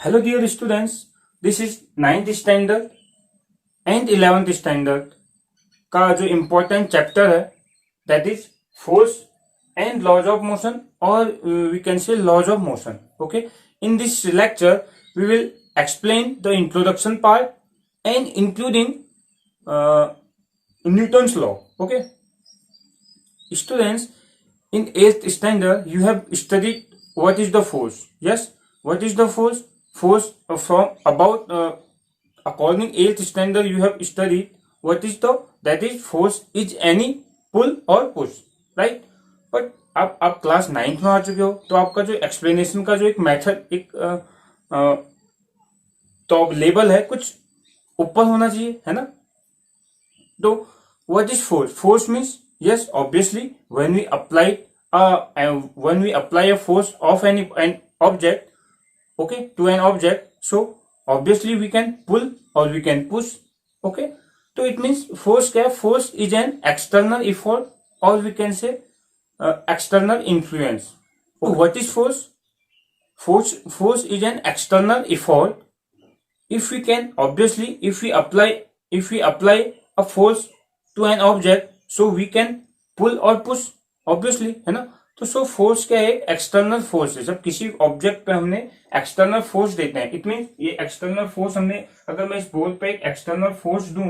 Hello dear students, this is 9th standard and 11th standard का जो important chapter है that is force and laws of motion or we can say laws of motion. Okay, in this lecture we will explain the introduction part and including Newton's law. Okay, students, in 8th standard you have studied what is the force. Yes, what is the force? Force from about according 8th standard you have studied what is the that is force is any pull or push, right? But आप class 9th में आ चुके हो तो आपका जो explanation का जो एक मेथड एक तो लेवल है कुछ ऊपर होना चाहिए, है ना? तो what is force? Force means yes, obviously when we apply a force of an object, okay, to an object, so obviously we can pull or we can push. Okay, so it means force क्या है? Force is an external effort or we can say external influence. So what is force? Force is an external effort. If we can obviously if we apply a force to an object, so we can pull or push, obviously, है ना? तो so force क्या है? External force है. जब किसी object पे हमने एक्सटर्नल फोर्स देते हैं, इट मीन ये एक्सटर्नल फोर्स हमने, अगर मैं इस बॉल पे एक एक्सटर्नल फोर्स दूं,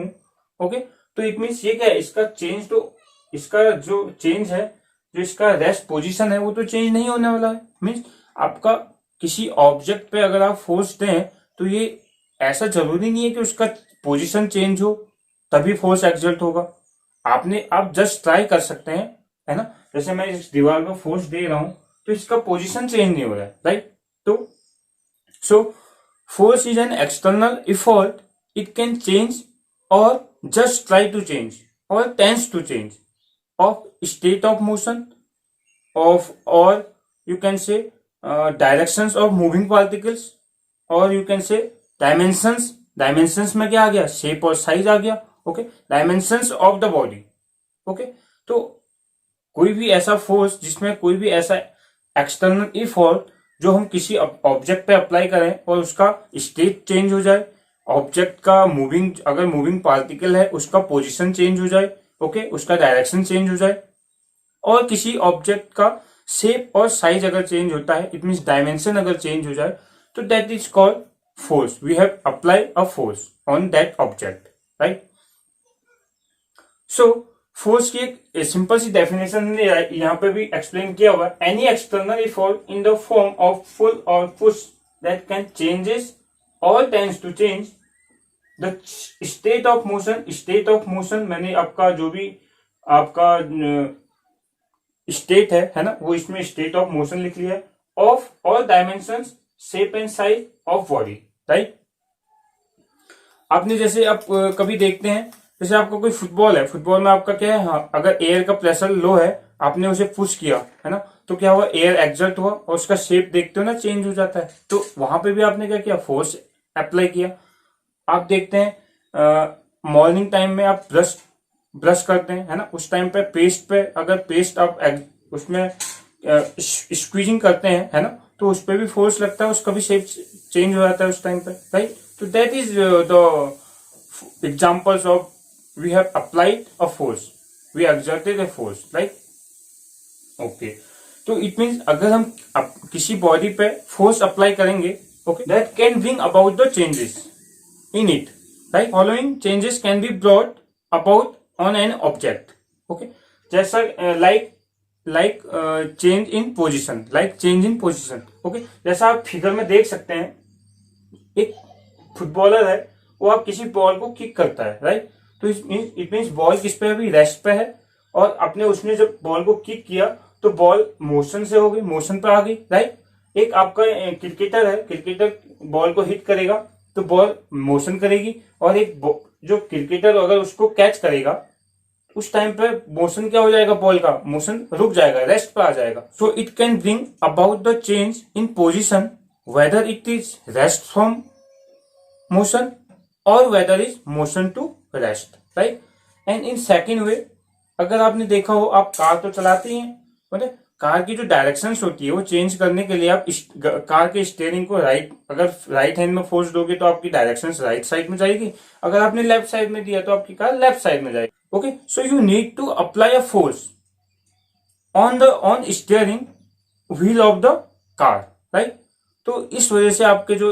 ओके, तो इट मीन्स ये क्या है? इसका चेंज तो इसका जो चेंज है, जो इसका रेस्ट पोजीशन है, वो तो चेंज नहीं होने वाला है. मीन्स आपका किसी ऑब्जेक्ट पे अगर आप फोर्स दें तो ये ऐसा जरूरी नहीं है कि उसका पोजीशन चेंज हो तभी फोर्स एक्सर्ट होगा. आप जस्ट ट्राई कर सकते हैं, है ना? जैसे मैं इस दीवार पर फोर्स दे रहा हूं तो इसका पोजीशन चेंज नहीं हो रहा है, राइट? तो so force is an external effort. It can change और जस्ट ट्राई टू चेंज और tends to change of state of motion of और you can say directions of moving particles और you can say dimensions में क्या आ गया? Shape और size आ गया. Okay, dimensions of the body. Okay, तो कोई भी ऐसा फोर्स जिसमें कोई भी ऐसा एक्सटर्नल इफोर्ट जो हम किसी ऑब्जेक्ट पे अप्लाई करें और उसका स्टेट चेंज हो जाए, ऑब्जेक्ट का अगर मूविंग पार्टिकल है उसका पोजीशन चेंज हो जाए, ओके, उसका डायरेक्शन चेंज हो जाए, और किसी ऑब्जेक्ट का शेप और साइज अगर चेंज होता है, इट मीन्स डायमेंशन अगर चेंज हो जाए, तो that is called force. We have applied a force on that object, right? So force की एक सिंपल सी डेफिनेशन यहाँ पे भी एक्सप्लेन किया हुआ है. Any external effort in the form of pull or push that can changes or tends to change the state of motion. State of motion मैंने आपका जो भी आपका स्टेट है ना, वो इसमें स्टेट ऑफ मोशन लिख लिया है. Of all dimensions, shape and size of body, right? आपने जैसे आप कभी देखते हैं, जैसे आपका कोई फुटबॉल है, फुटबॉल में आपका क्या है? हाँ, अगर एयर का प्रेशर लो है, आपने उसे पुश किया, है ना, तो क्या हुआ? एयर एक्सर्ट हुआ और उसका शेप देखते हो ना, चेंज हो जाता है. तो वहां पे भी आपने क्या किया? फोर्स अप्लाई किया. आप देखते हैं मॉर्निंग टाइम में आप ब्रश करते हैं, है ना, उस टाइम पे पेस्ट पे अगर पेस्ट आप उसमें स्क्वीजिंग करते हैं, है ना, तो उस पर भी फोर्स लगता है, उसका भी शेप चेंज हो जाता है उस टाइम पे, राइट? तो that is the examples of we have applied a force, we exerted a force, right? Okay, तो it means अगर हम किसी बॉडी पे फोर्स अप्लाई करेंगे, okay, that can bring about the changes in it, right? Following changes can be brought about on an object, okay? जैसा like change in position, okay? जैसा आप figure में देख सकते हैं, एक फुटबॉलर है, वो आप किसी बॉल को किक करता है, राइट? तो इट मीन्स बॉल किस पे अभी? रेस्ट पे है, और अपने उसने जब बॉल को किक किया तो बॉल मोशन से हो गई, मोशन पे आ गई, राइट? एक आपका क्रिकेटर है, क्रिकेटर बॉल को हिट करेगा तो बॉल मोशन करेगी, और एक जो क्रिकेटर अगर उसको कैच करेगा उस टाइम पे मोशन क्या हो जाएगा? बॉल का मोशन रुक जाएगा, रेस्ट पे आ जाएगा. So it can bring about the change in position whether it is rest from motion or whether is motion to rest, right? And in second way, अगर आपने देखा हो, आप कार तो चलाते ही हैं, मतलब कार की जो डायरेक्शंस होती है वो चेंज करने के लिए आप कार के स्टीयरिंग को अगर राइट हैंड में फोर्स दोगे तो आपकी डायरेक्शंस राइट साइड में जाएगी, अगर आपने लेफ्ट साइड में दिया तो आपकी कार लेफ्ट साइड में जाएगी। Okay, so you need to apply a force on steering wheel of the car, right. तो इस वजह से आपके जो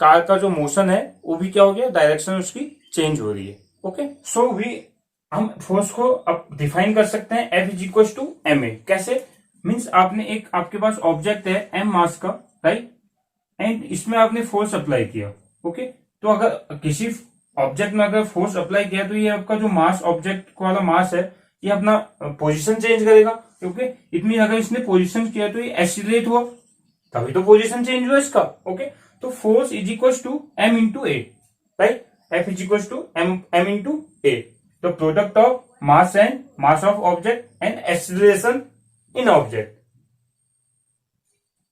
कार का जो मोशन है वो भी क्या हो गया, डायरेक्शन उसकी चेंज हो रही है। ओके, सो हम फोर्स को अब डिफाइन कर सकते हैं F is equal to m a. कैसे? मीन्स आपके पास ऑब्जेक्ट है m मास का, राइट, एंड इसमें आपने फोर्स अप्लाई किया। ओके, तो अगर किसी ऑब्जेक्ट में अगर फोर्स अप्लाई किया तो ये आपका जो मास, ऑब्जेक्ट वाला मास है, ये अपना पोजीशन चेंज करेगा, क्योंकि इतनी अगर इसने पोजीशन किया तो ये एक्सीलरेट हुआ, तभी तो पोजीशन चेंज हुआ इसका। ओके, तो force is equal to m into a, right. F is equal to m into a, the product of mass of object and acceleration in object.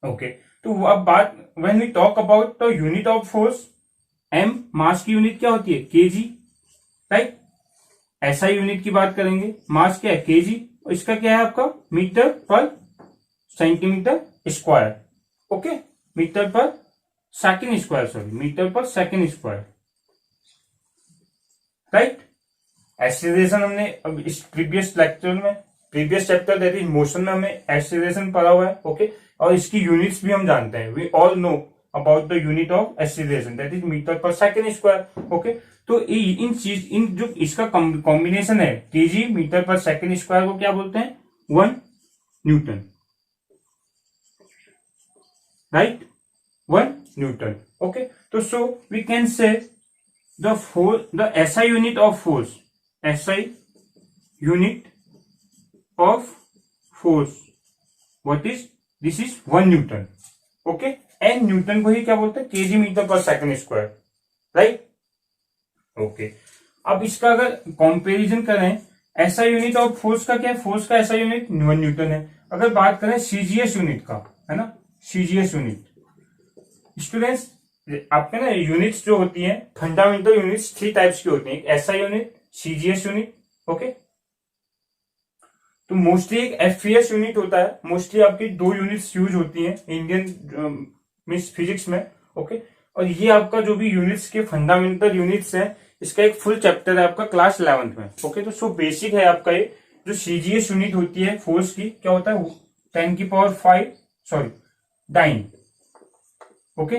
Okay, तो अब बात, when we talk about the unit of force, m mass की unit क्या होती है, kg, right. SI unit की बात करेंगे, मास क्या है, kg, और इसका क्या है आपका मीटर पर centimetre square. Okay, metre per second square, sorry, metre per second square, right. Acceleration हमने अब इस previous chapter that is motion में हमने एक्सीलरेशन पढ़ा हुआ है। ओके, और इसकी यूनिट्स भी हम जानते हैं, we all know about the unit of acceleration, that is meter per second square. Okay, तो इन जो इसका कॉम्बिनेशन है kg meter per second square को क्या बोलते हैं, 1 न्यूटन, राइट, 1 न्यूटन। ओके, तो so we can say the SI unit of force, SI unit of force, what is this is 1 newton. Okay, N newton को ही क्या बोलते हैं, kg meter per second square, right. Okay, अब इसका अगर comparison करें, SI यूनिट ऑफ फोर्स का क्या है, फोर्स का SI यूनिट 1 न्यूटन है। अगर बात करें CGS यूनिट का, है ना, CGS यूनिट, स्टूडेंट्स आपके ना यूनिट्स जो होती हैं, फंडामेंटल यूनिट्स 3 टाइप्स की होती हैं, एक SI unit, CGS unit. Okay, तो मोस्टली एक FPS यूनिट होता है, मोस्टली आपकी 2 यूनिट्स यूज होती हैं इंडियन मीन्स फिजिक्स में। ओके, और ये आपका जो भी यूनिट्स के फंडामेंटल यूनिट्स हैं, इसका एक फुल चैप्टर है आपका क्लास 11th में। ओके, तो सो बेसिक है आपका ये जो CGS यूनिट होती है फोर्स की, क्या होता है, 10⁵, डाइन। ओके,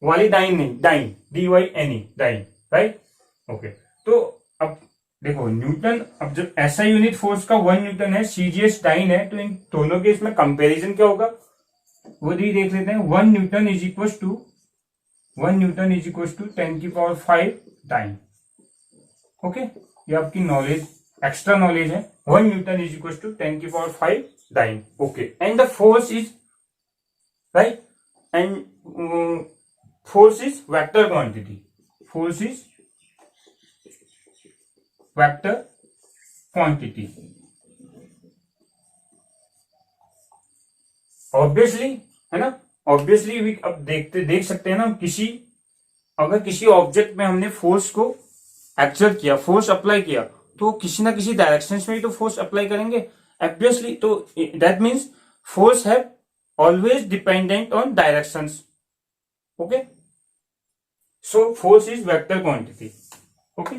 वाली डाइन नहीं, dyne, DYNE, dyne, right. Okay, तो अब देखो न्यूटन, अब जब SI यूनिट फोर्स का 1 न्यूटन है, CGS डाइन है, तो इन दोनों के इसमें कंपैरिजन क्या होगा वो भी देख लेते हैं। 1 newton is equal to 10⁵ dyne. Okay, ये आपकी नॉलेज, एक्स्ट्रा नॉलेज है। 1 newton is equal to 10⁵ dyne. Okay, and the force is, right, and force is vector quantity, force is vector quantity. Obviously, है ना, ऑब्वियसली अब देख सकते हैं ना, अगर किसी ऑब्जेक्ट में हमने फोर्स को एक्सर्ट किया, फोर्स अप्लाई किया, तो किसी ना किसी डायरेक्शन में ही तो फोर्स अप्लाई करेंगे ऑब्वियसली। तो that means force have always dependent on directions. Okay, so force is vector quantity. Okay,